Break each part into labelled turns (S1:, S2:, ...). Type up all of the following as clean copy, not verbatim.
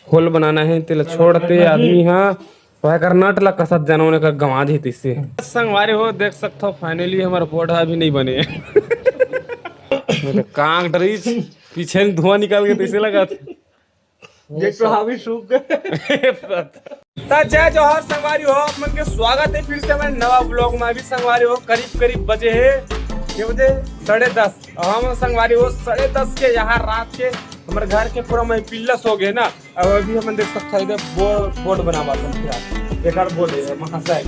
S1: Whole बनाना है तेल छोड़ते आदमी हाँ वह कर नट ला कसत जानवने का गंवा दी इससे संगवारी हो देख सकते हो फाइनली हमारा बोर्ड अभी नहीं बने तो कांग डरी पीछे धुआं निकाल के तैसे लगा
S2: ये तो हावी सूख गए।
S1: जय जोहर संगवारी हो आप मन के स्वागत है फिर से हमारे नवा ब्लॉग में। अभी संगवारी हो करीब करीब बजे है ये बजे 10:30 और हम संगवारी हो 10:30 के यहाँ रात के हमारे घर के पूरा में पिल्लस हो गए ना। अब अभी हम देख सकते हैं इधर बोर्ड बना हुआ एक और बोर्ड है महाशा है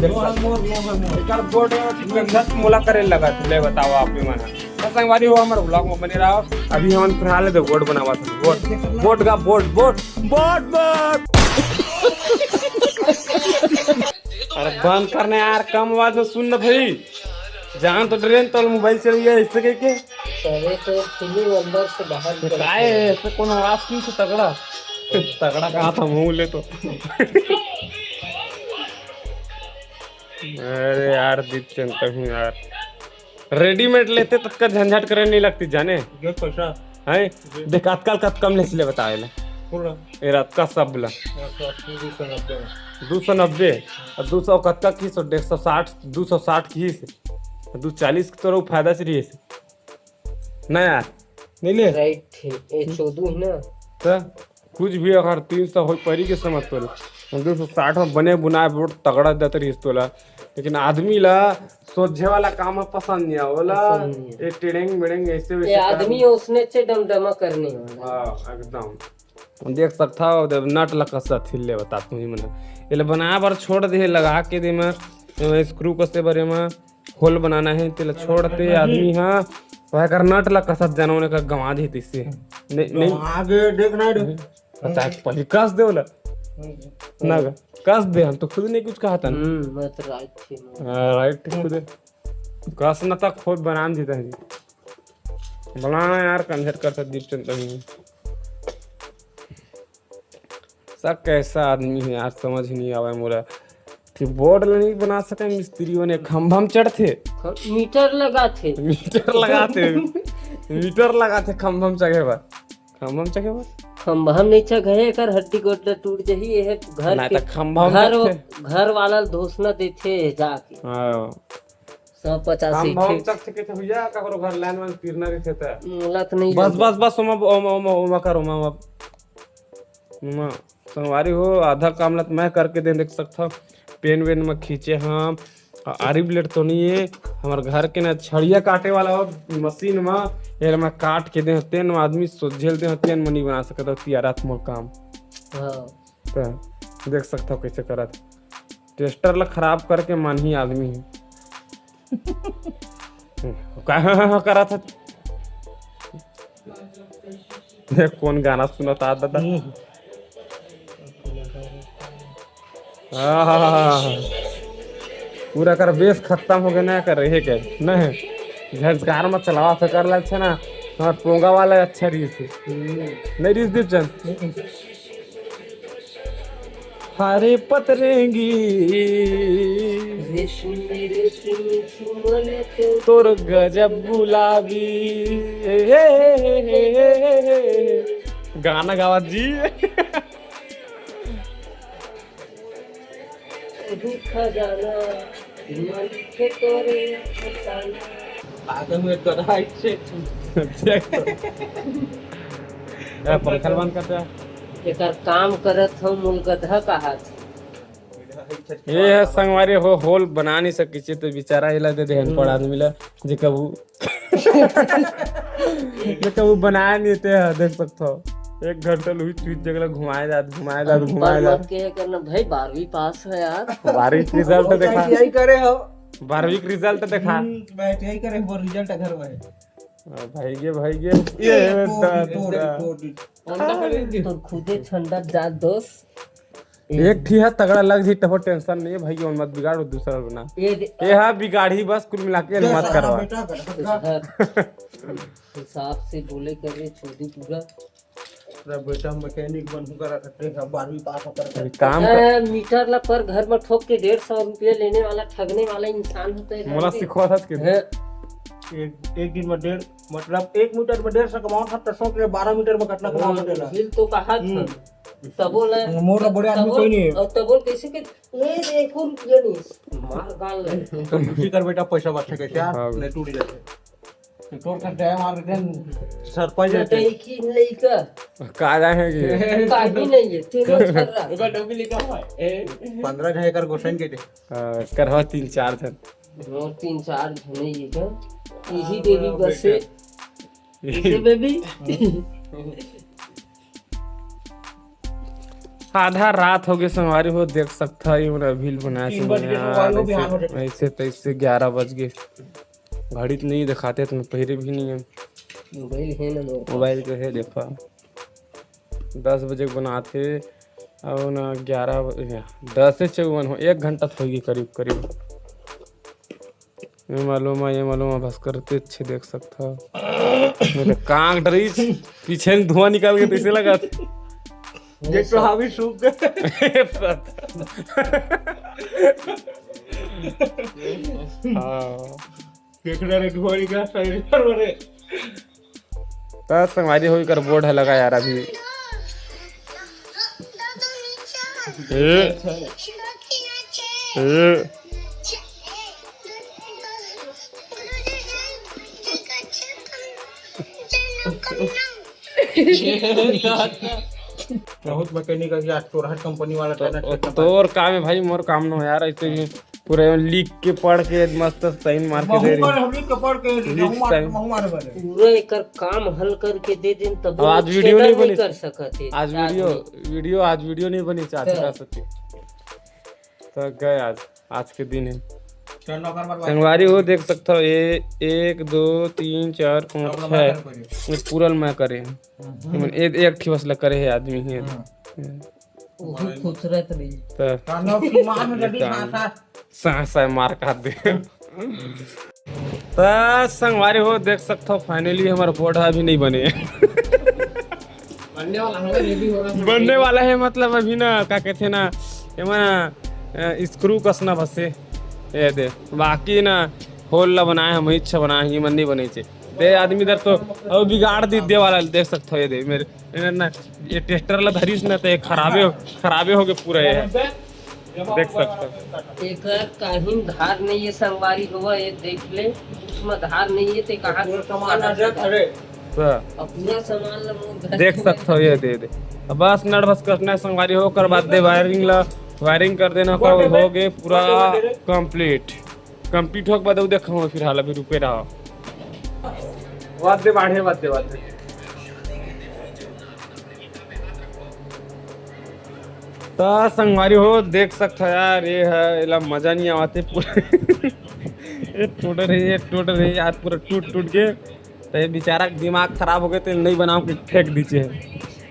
S1: एक और बोर्ड गंधक मोला करे लगा था ले बताओ आप भी माना तो संगवारी हो हमारे ब्लॉग में बने रहो। अभी हम फिलहाल तो बोर्ड बना हुआ था बोर्ड का बोर्ड अरे बंद करने यार कम आवाज में सुन ना भाई जान तो ट्रेन तो मोबाइल चल गया इससे के
S2: अरे तो फिल्म अंदर से बाहर
S1: काय है ऐसे कौन आवाज सुन से तगड़ा कहाँ था मुंह ले तो अरे यार दीप चलता हूँ यार रेडीमेड लेते तब का झंझट करने नहीं लगती जाने
S2: ये पैसा
S1: है देख आजकल कब कम ले बताए ला
S2: पूरा
S1: ये रात का सब बोला 290 और 200 कत्ता की 160 260 की 240 की तो फायदा से रही ना यार नहीं ले
S2: राइट है ये 14 ना
S1: तो कुछ भी अगर 300 हो परी के समझ तो 260 में बने बुनाए बहुत तगड़ा देते रही तोला लेकिन आदमी ला सोझे वाला काम पसंद नहीं आवला ये टेढ़ेंग बेड़ेंग ऐसे
S2: ये आदमी उसने से डमडमा करने वाला
S1: हां एकदम देख सकता हो नट लकसा थिले बता तू ही मने ये बना बार छोड़ दे लगा के दे में स्क्रू कसते बारे में होल बनाना है तेल छोड़ते आदमी हाँ वह कर नट ला कसत जानवने का गंवा दी इससे नहीं
S2: आगे देखना है
S1: पता है पहले कस दे बोला ना कस दे हम तो खुद नहीं कुछ कहा था
S2: मैं तो राइट थी
S1: राइट खुद कस ना तक खुद बना देता है बनाना यार कंधर करता दीप चंद सब कैसा आदमी है यार समझ नहीं आवा मोरा कि बोर्ड नहीं बना सके मिस्त्रियों ने खंभा में चढ़ते
S2: मीटर लगाते
S1: मीटर लगाते खंभा में चढ़े बार
S2: खंभा नहीं चढ़े कर हड्डी गोड्डा टूट जही ये घर
S1: ना
S2: के
S1: तो खंभा में
S2: घर वाला घोषणा देते जाके
S1: हां
S2: 185
S1: खंभा में चढ़ के तो भैया ककरो घर लाइन में तीरना रही थे
S2: मोला तो नहीं
S1: बस ओमा करो मामा संगवारी हो आधा काम ला मैं करके देख सकता पेन वेन में खींचे हम आरी ब्लेड तो नहीं है हमारे घर के ना छड़िया काटे वाला हो मशीन में ये मैं काट के दे तेन आदमी झेल दे तेन में नहीं बना सकता तियारात मोर काम तो देख सकता हो कैसे करत टेस्टर ला खराब करके मान ही आदमी है क्या करा था देख कौन गाना सुनता दादा पूरा कर बेस खत्म हो गया ना कर रहे के नहीं झंझकार में चलावा से कर ला ना हाँ पोंगा वाला अच्छा रीस नहीं रीस दीप चंद हरे पतरेंगी तोर गजब गुलाबी गाना गावा जी
S2: खजाना मन के तोरे आगे में तो राइट से
S1: पंखा बंद करते
S2: एकर काम करत हम मूल गधा का हाथ
S1: ये है संगवारी हो होल बना नहीं सकी छे तो बेचारा हिला दे देहन पड़ आदमी ला जे कबू बना नहीं थे देख सकते हो 1 घंटा लुई चीज जगह घुमाए जा
S2: के करना भाई 12वीं पास है यार
S1: 12वीं की रिजल्ट देखा
S2: यही करे हो
S1: 12वीं की रिजल्ट देखा
S2: बैठ यही करे वो रिजल्ट घर में
S1: भाई गे ये
S2: तो खुदे ठंडा जा दोस्त
S1: एक ठीक है तगड़ा लग जी तब टेंशन नहीं है भाई और मत बिगाड़ो दूसरा बना ये है बिगाड़ी बस कुल मिला के मत करवा
S2: हिसाब से बोले करे छोड़ी पूरा
S3: बेटा मैकेनिक बनूंगा रखते 12वीं पास होकर
S1: काम
S2: मीटर ला पर घर में ठोक के 150 रुपये लेने वाला ठगने वाला इंसान होता है
S1: मोला सिखवा था कि
S3: एक दिन में 1.5 मतलब 1 मीटर में 150 कमाओ था तो 100 के 12 मीटर में कितना कमाओ
S2: बिल तो कहा था तबो ना
S3: मोर बड़े आदमी कोई नहीं है।
S2: और तबो कैसे के ये देखो रुपया नहीं मार गाल ले
S3: तो खुशी कर बेटा पैसा बच सके क्या
S1: हाँ।
S3: नहीं टूट जाते तोर का टाइम मार के सरपंच
S2: ना
S3: जाते
S2: की नहीं का
S1: कहा जाएंगे
S2: काहे नहीं है तीनों छर्रा
S3: एका डब्बी लिखा हुआ है 15 एकड़ गोशन के दे
S1: करवा 3-4 जन
S2: और 3-4 जने ये का यही देवी बस से इसे बेबी
S1: आधा रात हो गए संगवारी हो देख सकता है ये भील बनाया
S3: 3 बज गए संगवारी हो, बिहान हो जाए।
S1: ऐसे तैसे 11 बज गए घड़ी तो नहीं दिखाते तो पहले भी नहीं है
S2: मोबाइल है ना मोर
S1: मोबाइल पे है देखा 10 बजे के बनाते और ना 10 से 54 हो 1 घंटा तो होगी करीब करीब ये मालूम है बस करते अच्छे देख सकता मेरे कांग डरी पीछे से धुआं निकाल के कैसे लगा
S3: ये तो हावी सूख गए
S1: हाँ
S3: केकड़ा रे घोड़ी का सही कर रे
S1: बस संगवारी होई कर बोर्ड है लगा यार अभी
S3: बहुत मैकेनिक है यार तोरहट कंपनी वाला ट्रेनर
S1: तोर काम है भाई मोर काम न हो यार ऐसे भी पूरे लिख के पढ़ के मस्त साइन मार के दे रही
S3: हमनी कपड़ के महू मार बने
S2: पूरा एकर काम हल करके दे देन तब
S1: आज वीडियो नहीं बनी
S2: कर सकते
S1: आज वीडियो नहीं बनी चाचा का सच्ची तो गए आज के दिन है संगवारी हो देख सकते हो ये 1 2 3 4 5 6 पूरल मैं करे एकठी बस करे है आदमी है
S2: वही खूबसूरत नहीं
S1: तो
S3: कानो की मान लड़ी माथा
S1: सा मार काट दे तो संगवारी हो देख सकते हो फाइनली हमारा बोर्ड अभी नहीं बने बनने वाला है मतलब अभी ना क्या कहते हैं ना ये स्क्रू कसना बस ये दे बाकी ना होल ला बनाए हम इच्छा बनाए ही मन नहीं बने छे दे आदमी इधर तो अब बिगाड़ दी दे वाला देख सकते हो ये दे मेरे ना ये टेस्टर ला धरीस ना तो ये खराबे हो गए पूरा ये देख सकते हो
S2: एकर कहीं धार नहीं है संगवारी हुआ ये देख ले उसमें धार नहीं है ते कहां से
S3: सामान आ जाए अरे
S1: तो
S2: अपना सामान ला मोर घर
S1: देख सकते हो ये दे अब बस नट बस कसना है संगवारी हो कर बाद दे वायरिंग कर देना कर हो गए पूरा कंप्लीट हो के बाद देखो फिर हाल अभी रुके रहो वाद्य तो संगवारी हो देख सकते हो यार ये है इला मजा नहीं आते पूरा ये टूट रही यार पूरा टूट के तो ये बेचारा का दिमाग खराब हो गए तो नहीं बनाओ के फेंक दीजिए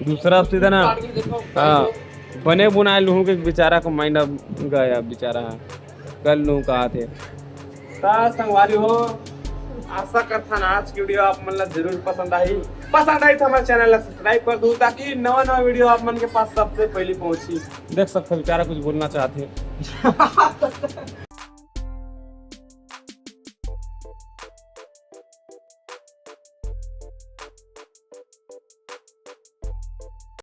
S1: दूसरा सीधा ना हाँ बने बुनाए लूँ के बेचारा को माइंड गया बेचारा कल लूँ कहा थे संगवारी हो आशा करता ना आज की वीडियो आप मन जरूर पसंद आई तो हमारे चैनल ला सब्सक्राइब कर दूँ ताकि नवा वीडियो आप मन के पास सबसे पहले पहुंची देख सकते हो बेचारा कुछ बोलना चाहते